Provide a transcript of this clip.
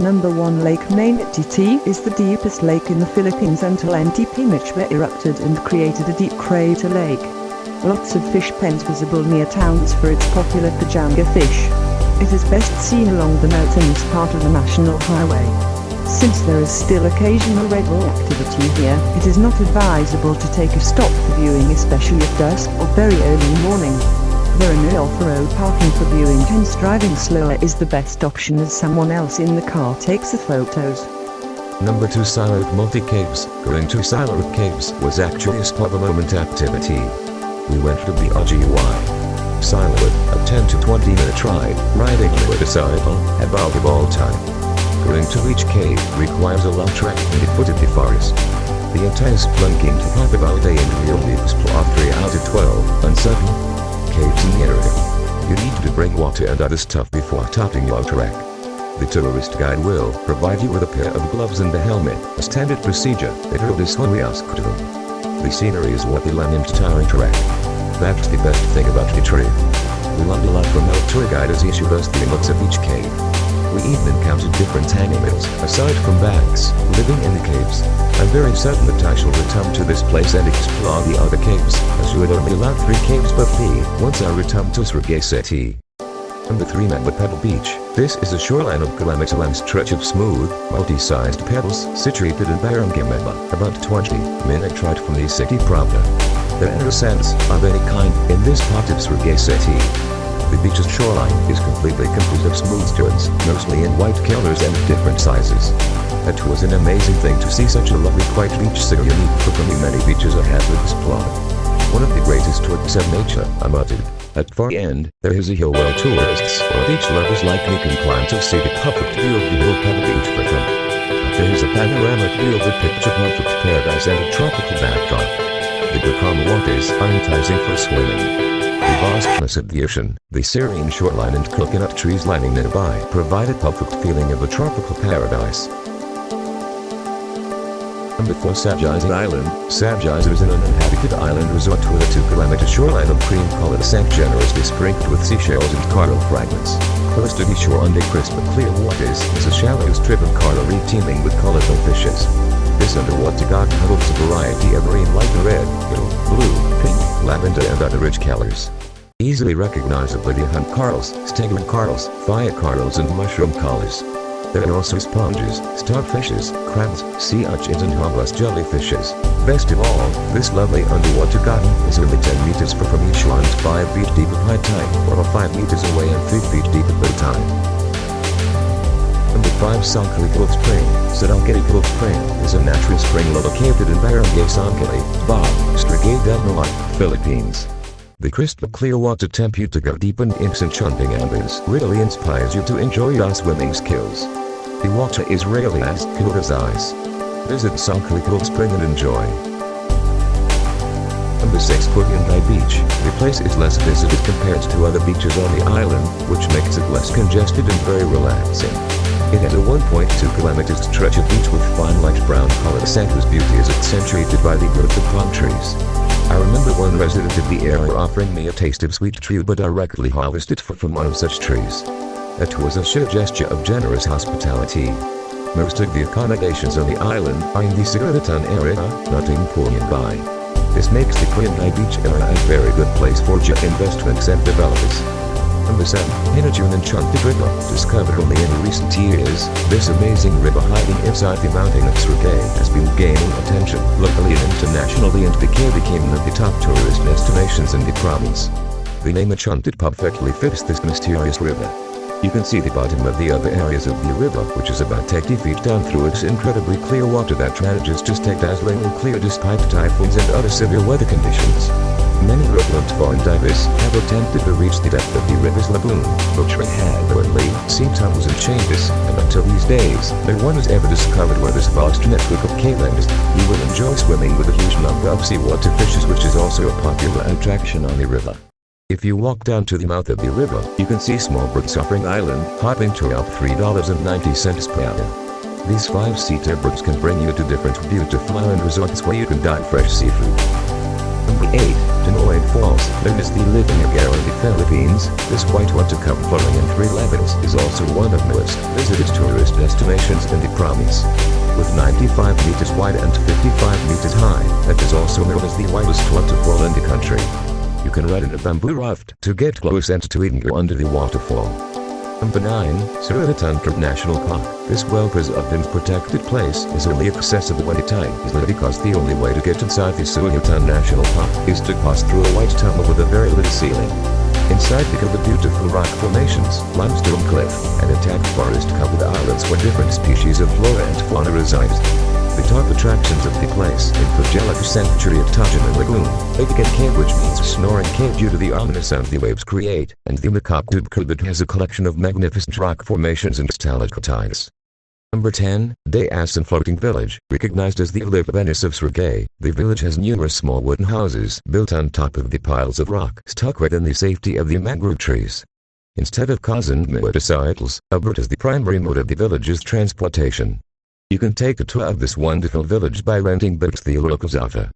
Number 1 Lake Mainit is the deepest lake in the Philippines until Mebua erupted and created a deep crater lake. Lots of fish pens visible near towns for its popular pajanga fish. It is best seen along the mountainous part of the national highway. Since there is still occasional red wall activity here, it is not advisable to take a stop for viewing, especially at dusk or very early morning. There are no off-road parking for viewing, hence driving slower is the best option as someone else in the car takes the photos. Number 2 Silop Multi-Caves. Going to Silop Caves was actually a spur-of-the-moment activity. We went to the RGY Silop, a 10 to 20 minute ride, riding a motorcycle, about of all time. Going to each cave requires a long trek and a foot in the forest. The intense plunking to pop about day and real leaves plot 3 out of 12 uncertain caves in the area. You need to bring water and other stuff before starting your trek. The tourist guide will provide you with a pair of gloves and a helmet, a standard procedure that is what we ask of them. The scenery is what they learn into tiring trek. That's the best thing about the trip. We learned a lot from our tour guide as he showed us the looks of each cave. We even encountered different animals, aside from bats, living in the caves. I'm very certain that I shall return to this place and explore the other caves, as you had only allowed 3 caves but once I return to Surigao. Number 3 Mebua Pebble Beach. This is a shoreline of kilometer-long stretch of smooth, multi-sized pebbles situated in Puyangi Beach, about 20 minute ride from the city proper. There are no sands of any kind in this part of Surgigao. The beach's shoreline is completely composed of smooth stones, mostly in white colors and different sizes. It was an amazing thing to see such a lovely quiet beach so unique from the many beaches I have explored. One of the greatest works of nature, I muttered. At far end, there is a hill where tourists or beach lovers like me can climb to see the perfect view of the hill Pebble Beach for them. There is a panoramic view of the picture-perfect paradise and a tropical backdrop. The calm waters are enticing for swimming. The vastness of the ocean, the serene shoreline and coconut trees lining nearby provide a perfect feeling of a tropical paradise. Number 4 Sagisi Island. Sagisi is an uninhabited island resort with a 2-kilometer shoreline of cream-colored sand generously sprinkled with seashells and coral fragments. Close to the shore under crisp clear waters is a shallow strip of coral reef teeming with colorful fishes. This underwater garden holds a variety of green, light red, yellow, blue, pink, lavender and other rich colors. Easily recognizable the hunt corals, stingray corals, fire corals and mushroom corals. There are also sponges, starfishes, crabs, sea urchins and harmless jellyfishes. Best of all, this lovely underwater garden is only 10 meters from each line, 5 feet deep at high tide, or 5 meters away and 3 feet deep at low tide. Number 5 SongKoy Spring. Surigao Spring is a natural spring located in Barangay SongKoy, Surigao del Norte, Philippines. The crystal clear water tempt you to go deep and its enchanting ambience really inspires you to enjoy your swimming skills. The water is really as cool as ice. Visit SongKoy Spring and enjoy. Number 6 Puyangi Beach. The place is less visited compared to other beaches on the island, which makes it less congested and very relaxing. It has a 1.2 kilometer stretch of beach with fine light brown colored sand whose beauty is accentuated by the growth of palm trees. I remember one resident of the area offering me a taste of sweet tuba directly harvested from one of such trees. It was a sheer gesture of generous hospitality. Most of the accommodations on the island are in the Sohoton area, not in Puyangi. This makes the Puyangi Beach area a very good place for investments and developers. Number 7 Hinatuan River. Discovered only in recent years, this amazing river hiding inside the mountain of Surigao has been gaining attention locally and internationally and became one of the top tourist destinations in the province. The name Enchanted perfectly fits this mysterious river. You can see the bottom of the other areas of the river, which is about 80 feet down through its incredibly clear water that manages to stay dazzlingly clear despite typhoons and other severe weather conditions. Many Rockland foreign divers have attempted to reach the depth of the river's lagoon, but they have only seen tunnels and changes, and until these days, no one has ever discovered where this vast network of cave ends. You will enjoy swimming with a huge number of seawater fishes, which is also a popular attraction on the river. If you walk down to the mouth of the river, you can see small birds offering island hopping to about $3.90 per hour. These 5-seater birds can bring you to different beautiful island resorts where you can dine fresh seafood. Number 8. Tinuyan Falls, known as the Living Agaro of the Philippines, this whitewater cup flowing in 3 levels is also one of the most visited tourist destinations in the province. With 95 meters wide and 55 meters high, it is also known as the widest waterfall in the country. You can ride in a bamboo raft to get close and to even go under the waterfall. Number 9. Sohoton Park National Park. This well-preserved and protected place is only accessible when the tide is low because the only way to get inside the Sohoton National Park is to pass through a white tunnel with a very little ceiling. Inside because the beautiful rock formations, limestone cliff, and intact forest-covered islands where different species of flora and fauna reside. The top attractions of the place include Jellyfish Sanctuary at Tajaman Lagoon, Big Cave which means a snoring cave due to the ominous sound the waves create, and the Makakdub Cove that has a collection of magnificent rock formations and stalactites. Number 10. Dayasan Floating Village. Recognized as the Olympic Venice of Surigao, the village has numerous small wooden houses built on top of the piles of rock stuck within the safety of the mangrove trees. Instead of cars and motorcycles, a boat is the primary mode of the village's transportation. You can take a tour of this wonderful village by renting boats the locals offer.